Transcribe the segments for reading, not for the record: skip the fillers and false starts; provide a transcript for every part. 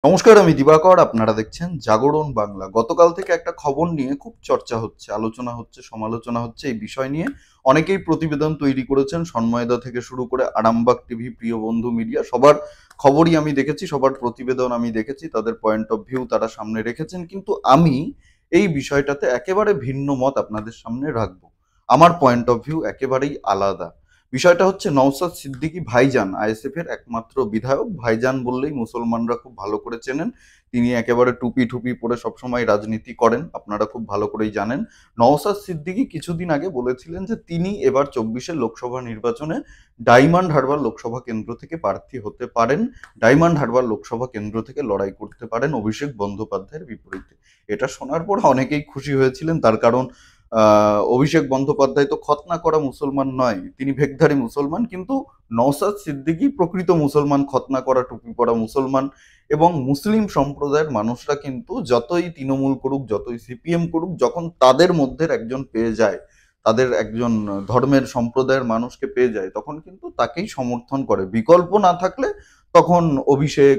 নমস্কার, আমি দিবাকর। আপনারা দেখছেন জাগরণ বাংলা। গতকাল থেকে একটা খবর নিয়ে খুব চর্চা হচ্ছে, আলোচনা হচ্ছে, সমালোচনা হচ্ছে। এই বিষয় নিয়ে অনেকেই প্রতিবেদন তৈরি করেছেন। সন্ময়দা থেকে শুরু করে আরামবাগ টিভি, প্রিয় বন্ধু মিডিয়া, সবার খবরই আমি দেখেছি, সবার প্রতিবেদন আমি দেখেছি, তাদের পয়েন্ট অফ ভিউ তারা সামনে রেখেছেন। কিন্তু আমি এই বিষয়টাতে একেবারে ভিন্ন মত আপনাদের সামনে রাখবো। আমার পয়েন্ট অফ ভিউ একেবারেই আলাদা। বিষয়টা হচ্ছে নওশাদ সিদ্দিকী ভাইজান, আইএসএফ এর একমাত্র বিধায়ক। ভাইজান বললেই মুসলমানরা খুব ভালো করে চেনেন। তিনি একেবারে টুপি টুপি পরে সবসময় রাজনীতি করেন, আপনারা খুব ভালো করেই জানেন। নওশাদ সিদ্দিকী কিছুদিন আগে বলেছিলেন যে তিনি এবার 24-এর লোকসভা নির্বাচনে ডায়মন্ড হারবার লোকসভা কেন্দ্র থেকে প্রার্থী হতে পারেন, ডায়মন্ড হারবার লোকসভা কেন্দ্র থেকে লড়াই করতে পারেন অভিষেক বন্দ্যোপাধ্যায়ের বিপরীতে। এটা শোনার পর অনেকেই খুশি হয়েছিলেন, তার কারণ অভিষেক বন্দ্যোপাধ্যায় তো খতনা করা মুসলমান নয়, তিনি ভেকধারী মুসলমান। কিন্তু নওশাদ সিদ্দিকী প্রকৃত মুসলমান, খতনা করা টুপি পরা মুসলমান। এবং মুসলিম সম্প্রদায়ের মানুষরা কিন্তু যতই তৃণমূল করুক, যতই সিপিএম করুক, যখন তাদের মধ্যে একজন পেয়ে যায়, তাদের একজন ধর্মের সম্প্রদায়ের মানুষকে পেয়ে যায়, তখন কিন্তু তাকেই সমর্থন করে। বিকল্প না থাকলে তখন অভিষেক,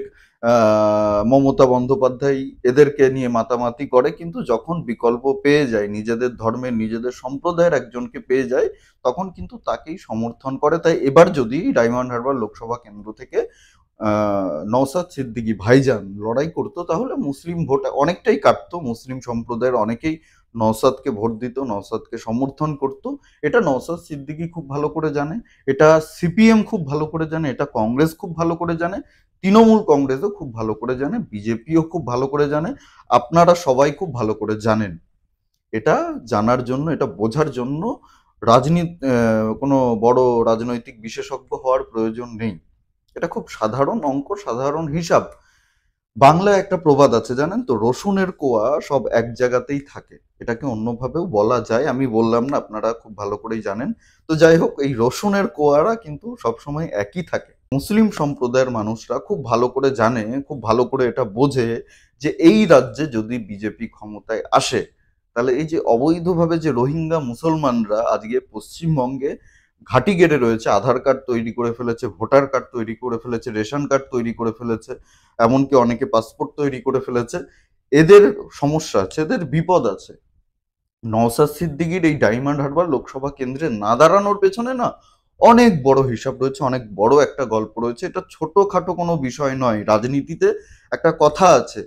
মমতা বন্দ্যোপাধ্যায় এদেরকে নিয়ে মাতামাতি করে। কিন্তু যখন বিকল্প পেয়ে যায়, নিজেদের ধর্মের, নিজেদের সম্প্রদায়ের একজনকে পেয়ে যায়, তখন কিন্তু তাকেই সমর্থন করে। তাই এবার যদি ডায়মন্ড হারবার লোকসভা কেন্দ্র থেকে নওশাদ সিদ্দিকী ভাইজান লড়াই করতো, তাহলে মুসলিম ভোট অনেকটাই কাটতো। মুসলিম সম্প্রদায়ের অনেকেই নওশাদকে ভোট দিত, নওশাদকে সমর্থন করত। এটা নওশাদ সিদ্দিকী খুব ভালো করে জানে, এটা সিপিএম খুব ভালো করে জানে, এটা কংগ্রেস খুব ভালো করে জানে, তৃণমূল কংগ্রেসও খুব ভালো করে জানে, বিজেপিও খুব ভালো করে জানে, আপনারা সবাই খুব ভালো করে জানেন। এটা জানার জন্য, এটা বোঝার জন্য রাজনীতি কোনো বড় রাজনৈতিক বিশেষজ্ঞ হওয়ার প্রয়োজন নেই। এটা খুব সাধারণ অঙ্ক, সাধারণ হিসাব। বাংলায় একটা প্রবাদ আছে জানেন তো, রসুনের কোয়া সব এক জায়গাতেই থাকে। এটাকে অন্যভাবেও বলা যায়, আমি বললাম না, আপনারা খুব ভালো করেই জানেন। তো যাই হোক, এই রসুনের কোয়ারা কিন্তু সবসময় একই থাকে। মুসলিম সম্প্রদায়ের মানুষরা খুব ভালো করে জানে, খুব ভালো করে এটা বোঝে যে এই রাজ্যে যদি বিজেপি ক্ষমতায় আসে, তাহলে এই যে অবৈধভাবে যে রোহিঙ্গা মুসলমানরা আজকে পশ্চিমবঙ্গে ঘাঁটি গেড়ে রয়েছে, আধার কার্ড তৈরি করে ফেলেছে, ভোটার কার্ড তৈরি করে ফেলেছে, রেশন কার্ড তৈরি করে ফেলেছে, এমনকি অনেকে পাসপোর্ট তৈরি করে ফেলেছে, এদের সমস্যা আছে, এদের বিপদ আছে। নওশাদ সিদ্দিকীর এই ডায়মন্ড হারবার লোকসভা কেন্দ্রে না দাঁড়ানোর পেছনে না অনেক বড় হিসাব রয়েছে, অনেক বড় একটা গল্প রয়েছে। এটা ছোটখাটো কোনো বিষয় নয়। রাজনীতিতে একটা কথা আছে,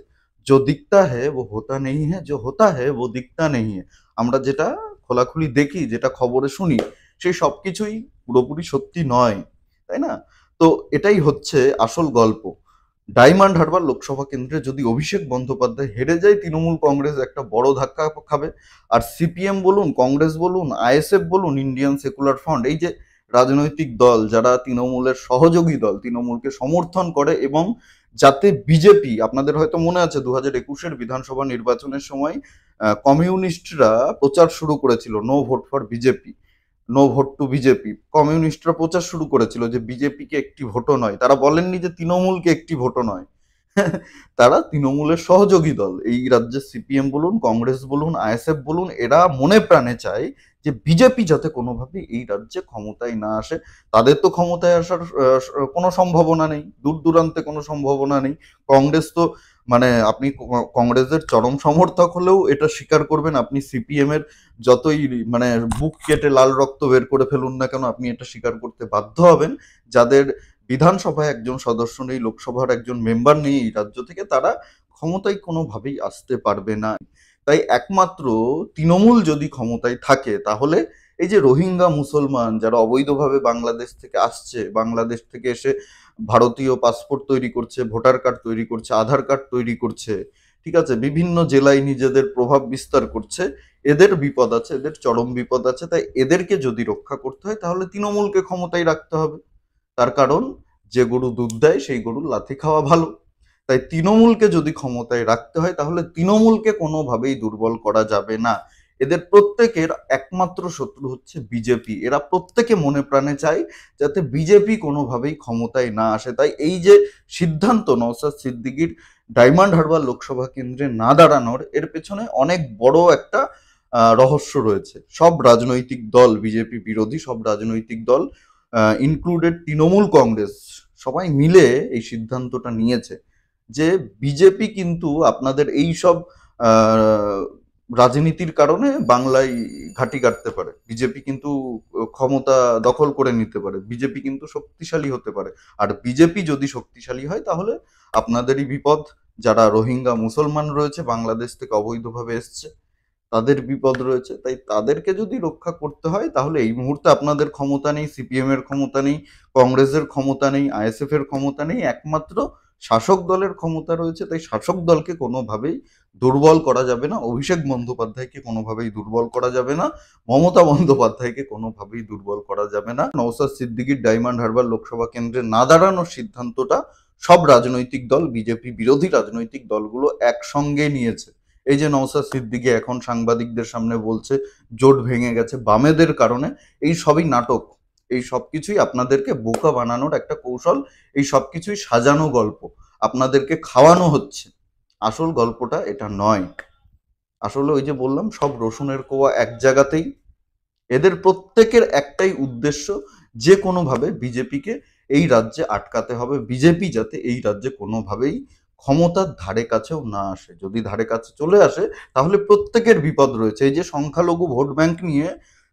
जो दिखता है वो होता नहीं है, जो होता है वो दिखता नहीं है। আমরা যেটা খোলাখুলি দেখি, যেটা খবরে শুনি, সেই সবকিছুই পুরোপুরি সত্যি নয়, তাই না? তো এটাই হচ্ছে আসল গল্প। ডায়মন্ড হারবার লোকসভা কেন্দ্রে যদি অভিষেক বন্দ্যোপাধ্যায় হেরে যায়, তৃণমূল কংগ্রেস একটা বড় ধাক্কা খাবে। আর সিপিএম বলুন, কংগ্রেস বলুন, আইএসএফ বলুন, ইন্ডিয়ান সেকুলার ফ্রন্ট, এই যে রাজনৈতিক দল যারা তৃণমূলের সহযোগী দল, তৃণমূলকে সমর্থন করে, এবং যাতে বিজেপি, আপনাদের হয়তো মনে আছে 2021-এর বিধানসভা নির্বাচনের সময় কমিউনিস্টরা প্রচার শুরু করেছিল, no vote for BJP, no vote to BJP. কমিউনিস্টরা প্রচার শুরু করেছিল যে বিজেপিকে একটি ভোটও নয়। তারা বলেননি যে তৃণমূলকে একটি ভোটও নয়। তারা তৃণমূলের সহযোগী দল। এই রাজ্যে সিপিএম বলুন, কংগ্রেস বলুন, আইএসএফ বলুন, এরা মনে প্রাণে চায় যে বিজেপি যাতে কোনোভাবে এই রাজ্যে ক্ষমতায় না আসে। তাদের তো ক্ষমতায় আসার কোনো সম্ভাবনা নেই, দূর দূরান্তে কোনো সম্ভাবনা নেই। কংগ্রেস তো, মানে আপনি কংগ্রেসের চরম সমর্থক হলেও এটা স্বীকার করবেন, আপনি সিপিএম এর যতই মানে বুক কেটে লাল রক্ত বের করে ফেলুন না কেন, আপনি এটা স্বীকার করতে বাধ্য হবেন, যাদের বিধানসভায় একজন সদস্য নেই, লোকসভার একজন মেম্বার নেই এই রাজ্য থেকে, তারা ক্ষমতায় কোনোভাবেই আসতে পারবে না। তাই একমাত্র তৃণমূল যদি ক্ষমতায় থাকে, তাহলে এই যে রোহিঙ্গা মুসলমান যারা অবৈধভাবে বাংলাদেশ থেকে আসছে, বাংলাদেশ থেকে এসে ভারতীয় পাসপোর্ট তৈরি করছে, ভোটার কার্ড তৈরি করছে, আধার কার্ড তৈরি করছে, ঠিক আছে, বিভিন্ন জেলায় নিজেদের প্রভাব বিস্তার করছে, এদের বিপদ আছে, এদের চরম বিপদ আছে। তাই এদেরকে যদি রক্ষা করতে হয়, তাহলে তৃণমূলকে ক্ষমতায় রাখতে হবে। তার কারণ, যে গরু দুধ দেয় সেই গরুর লাথি খাওয়া ভালো। তাই তৃণমূলকে যদি ক্ষমতায় রাখতে হয়, তাহলে তৃণমূলকে কোনোভাবেই দুর্বল করা যাবে না। এদের প্রত্যেকের একমাত্র শত্রু হচ্ছে বিজেপি। এরা প্রত্যেকে মনে প্রাণে চায় যাতে বিজেপি কোনোভাবেই ক্ষমতায় না আসে। তাই এই যে সিদ্ধান্ত নওশাদ সিদ্দিকীর ডায়মন্ড হারবার লোকসভা কেন্দ্রে না দাঁড়ানোর, এর পেছনে অনেক বড় একটা রহস্য রয়েছে। সব রাজনৈতিক দল, বিজেপি বিরোধী সব রাজনৈতিক দল, ইনক্লুডেড তৃণমূল কংগ্রেস, সবাই মিলে এই সিদ্ধান্তটা নিয়েছে। যে বিজেপি কিন্তু আপনাদের এই সব আহ, রাজনীতির কারণে বাংলায় ঘাঁটি কাটতে পারে, বিজেপি কিন্তু ক্ষমতা দখল করে নিতে পারে, বিজেপি কিন্তু শক্তিশালী হতে পারে। আর বিজেপি যদি শক্তিশালী হয় তাহলে আপনাদেরই বিপদ। যারা রোহিঙ্গা মুসলমান রয়েছে বাংলাদেশ থেকে অবৈধভাবে এসছে তাদের বিপদ রয়েছে। তাই তাদেরকে যদি রক্ষা করতে হয় তাহলে এই মুহূর্তে আপনাদের ক্ষমতা নেই, সিপিএম এর ক্ষমতা নেই, কংগ্রেসের ক্ষমতা নেই, আইএসএফ এর ক্ষমতা নেই, একমাত্র শাসক দলের ক্ষমতা রয়েছে। তাই শাসক দলকে কোনোভাবেই দুর্বল করা যাবে না, অভিষেক বন্দ্যোপাধ্যায়কে কোনোভাবেই দুর্বল করা যাবে না, মমতা বন্দ্যোপাধ্যায়কে কোনোভাবেই দুর্বল করা যাবে না। নওশাদ সিদ্দিকীর ডায়মন্ড হারবার লোকসভা কেন্দ্রে না দাঁড়ানোর সিদ্ধান্তটা সব রাজনৈতিক দল, বিজেপি বিরোধী রাজনৈতিক দলগুলো একসঙ্গে নিয়েছে। এই যে নওশাদ সিদ্দিকী এখন সাংবাদিকদের সামনে বলছে জোট ভেঙে গেছে বামেদের কারণে, এই সবই নাটক, এই সবকিছুই আপনাদেরকে বোকা বানানোর একটা কৌশল, এই সবকিছুই সাজানো গল্প, আপনাদেরকে খাওয়ানো হচ্ছে। আসল গল্পটা এটা নয়। আসলে ওই যে বললাম সব রসুনের কোয়া এক জায়গাতেই। এদের প্রত্যেকের একটাই উদ্দেশ্য, যে কোনোভাবে বিজেপিকে এই রাজ্যে আটকাতে হবে, বিজেপি যাতে এই রাজ্যে কোনোভাবেই ক্ষমতার ধারে কাছেও না আসে। যদি ধারে কাছে চলে আসে তাহলে প্রত্যেকের বিপদ রয়েছে। এই যে সংখ্যালঘু ভোট ব্যাংক নিয়ে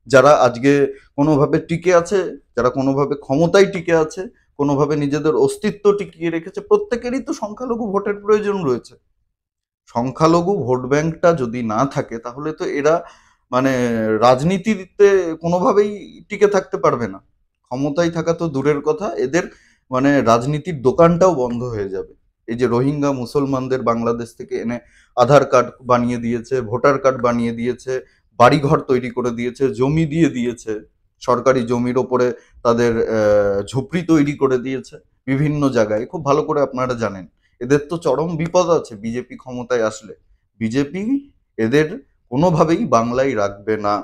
যারা আজকে কোনোভাবে টিকে আছে, যারা কোনোভাবে ক্ষমতায় টিকে আছে, কোনোভাবে নিজেদের অস্তিত্ব টিকিয়ে রেখেছে, প্রত্যেকেরই তো সংখ্যালঘু ভোটের প্রয়োজন রয়েছে। সংখ্যালঘু ভোট ব্যাংকটা যদি না থাকে তাহলে তো এরা মানে রাজনীতিতে কোনোভাবেই টিকে থাকতে পারবে না। ক্ষমতায় থাকা তো দূরের কথা, এদের মানে রাজনীতির দোকানটাও বন্ধ হয়ে যাবে। এই যে রোহিঙ্গা মুসলমানদের বাংলাদেশ থেকে এনে আধার কার্ড বানিয়ে দিয়েছে, ভোটার কার্ড বানিয়ে দিয়েছে, বাড়িঘর তৈরি করে দিয়েছে, জমি দিয়ে দিয়েছে, সরকারি জমির ওপরে তাদের ঝুপড়ি তৈরি করে দিয়েছে বিভিন্ন জায়গায়, খুব ভালো করে আপনারা জানেন। এদের তো চরম বিপদ আছে বিজেপি ক্ষমতায় আসলে। বিজেপি এদের কোনোভাবেই বাংলায় রাখবে না,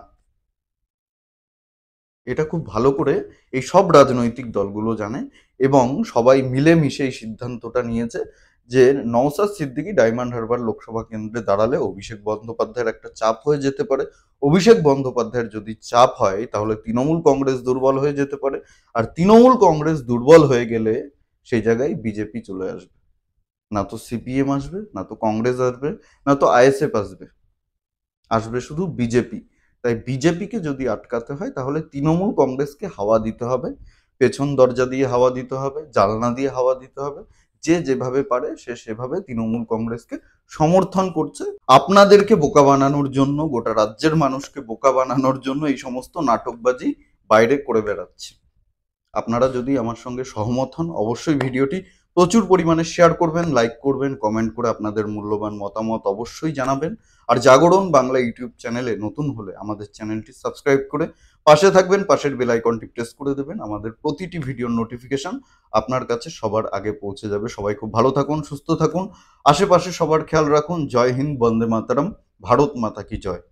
এটা খুব ভালো করে এই সব রাজনৈতিক দলগুলো জানে। এবং সবাই মিলেমিশে এই সিদ্ধান্তটা নিয়েছে যে নওশাদ সিদ্দিকী ডায়মন্ড হারবার লোকসভা কেন্দ্রে দাঁড়ালে অভিষেক বন্দ্যোপাধ্যায়ের একটা চাপ হয়ে যেতে পারে। অভিষেক বন্দ্যোপাধ্যায়ের যদি চাপ হয় তাহলে তৃণমূল কংগ্রেস দুর্বল হয়ে যেতে পারে। আর তৃণমূল কংগ্রেস দুর্বল হয়ে গেলে সেই জায়গায় বিজেপি চলে আসবে। না তো সিপিএম আসবে, না তো কংগ্রেস আসবে, না তো আইএসএফ আসবে, আসবে শুধু বিজেপি। তাই বিজেপিকে যদি আটকাতে হয় তাহলে তৃণমূল কংগ্রেসকে হাওয়া দিতে হবে, পেছন দরজা দিয়ে হাওয়া দিতে হবে, জানলা দিয়ে হাওয়া দিতে হবে। যে যেভাবে পারে সে সেভাবে তৃণমূল কংগ্রেসকে সমর্থন করছে। আপনাদেরকে বোকা বানানোর জন্য, গোটা রাজ্যের মানুষকে বোকা বানানোর জন্য এই সমস্ত নাটকবাজি বাইরে করে বেড়াচ্ছে। আপনারা যদি আমার সঙ্গে সহমত হন অবশ্যই ভিডিওটি প্রচুর পরিমাণে শেয়ার করবেন, লাইক করবেন, কমেন্ট করে আপনাদের মূল্যবান মতামত অবশ্যই জানাবেন। আর জাগরণ বাংলা ইউটিউব চ্যানেলে নতুন হলে আমাদের চ্যানেলটি সাবস্ক্রাইব করে পাশে থাকবেন, পাশের বেল আইকনটি প্রেস করে দেবেন। আমাদের প্রতিটি ভিডিওর নোটিফিকেশন আপনার কাছে সবার আগে পৌঁছে যাবে। সবাই খুব ভালো থাকুন, সুস্থ থাকুন, আশেপাশে সবার খেয়াল রাখুন। জয় হিন্দ, বন্দে মাতারাম, ভারত মাতা কি জয়।